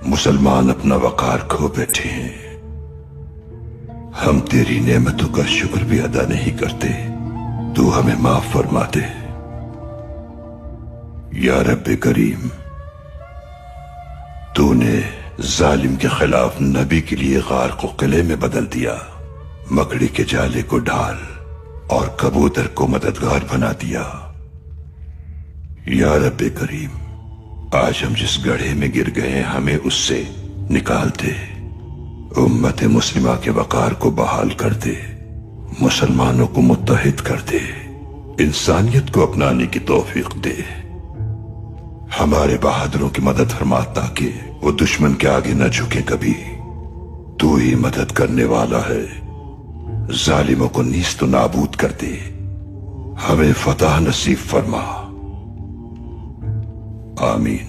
मुसलमान अपना वकार खो बैठे हैं। हम तेरी नेमतों का शुक्र भी अदा नहीं करते। तू हमें माफ फरमा दे या रब्बे करीम। तूने जालिम के खिलाफ नबी के लिए गार को किले में बदल दिया, मकड़ी के जाले को ढाल और कबूतर को मददगार बना दिया। या रब्बे करीम, आज हम जिस गड्ढे में गिर गए हैं हमें उससे निकाल दे। उम्मत मुस्लिमा के वकार को बहाल कर दे, मुसलमानों को मुत्तहिद कर दे, इंसानियत को अपनाने की तौफीक दे। हमारे बहादुरों की मदद फरमा ताकि वो दुश्मन के आगे न झुके कभी। तू ही मदद करने वाला है। जालिमों को नीस्त नाबूद कर दे, हमें फतह नसीब फरमा। आमीन।